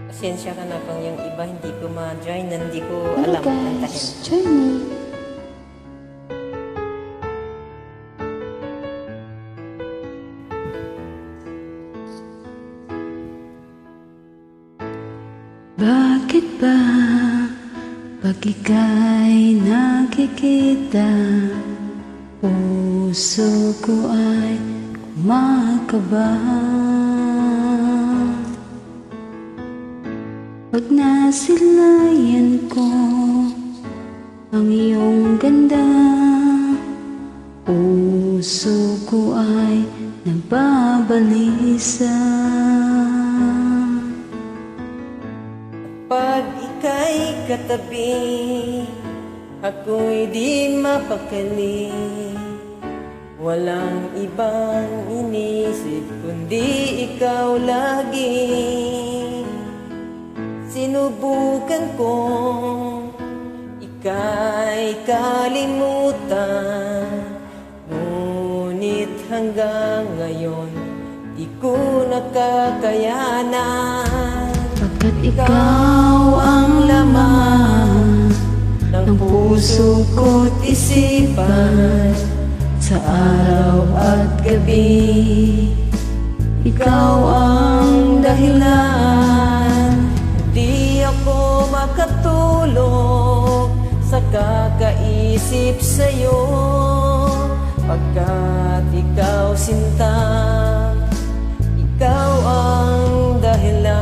Pasensya ka na kung yung iba hindi ko ma-join, hindi ko Hello alam kantahin. guys, join me. Bakit ba pag ika'y nakikita, puso ko ay kumakaba? Pag nasilayan ko ang iyong ganda, puso ko ay nagbabalisa. Pag ika'y katabi, ako'y di mapakali. Walang ibang inisip kundi ikaw lagi. Sinubukan kong ika'y kalimutan, ngunit hanggang ngayon di ko nakakayanan. Pagkat ikaw ang laman ng puso ko't isipan, sa araw at gabi, ikaw ang dahilan. Di ako makatulog sa kakaisip sa'yo, pagkat ikaw sinta, ikaw ang dahilan.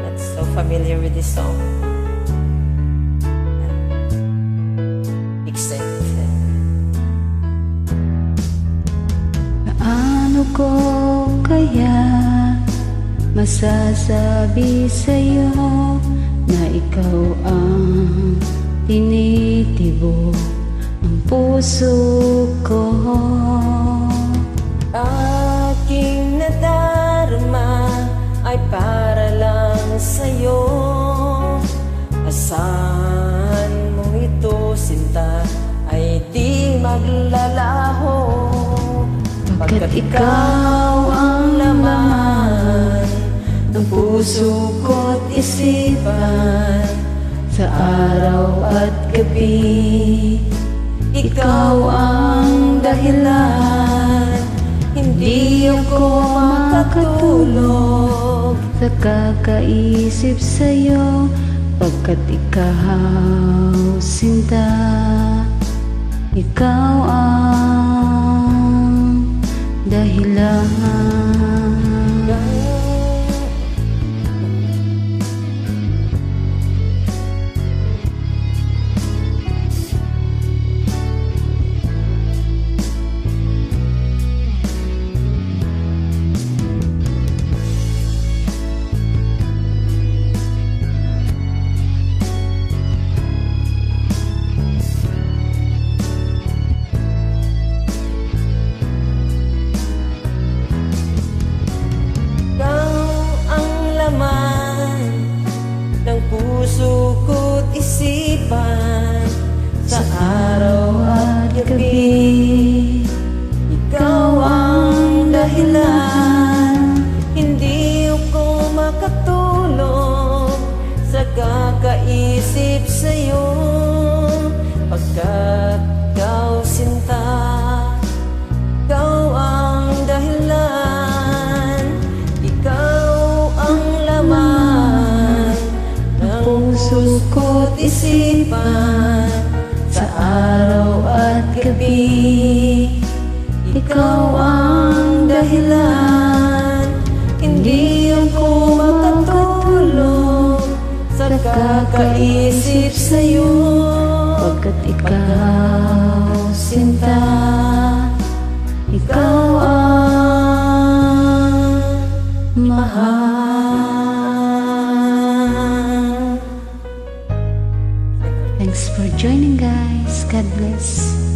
That's so familiar with this song. Big sense. Paano ko kaya masasabi sa'yo na ikaw ang tinitibok ng puso ko? Aking nadarama ay para lang sa'yo. Asahan mo ito, sinta, ay di maglalaho. Pagkat ikaw ang laman ng puso ko't isipan, sa araw at gabi, ikaw ang dahilan. hindi ako makatulog sa kakaisip sa'yo, pagkat ikaw sinta, ikaw ang dahilan. Puso ko't isipan, sa araw at gabi, ikaw ang dahilan. Hindi ako makatulog sa kakaisip sa'yo, pagkat ikaw sinta, ikaw ang dahilan. Ikaw ang laman puso ko't isipan, sa araw at gabi, ikaw ang dahilan. Hindi ako makatulog sa kakaisip sa'yo, pagkat ikaw sinta, ikaw ang mahal. Thanks for joining guys. God bless.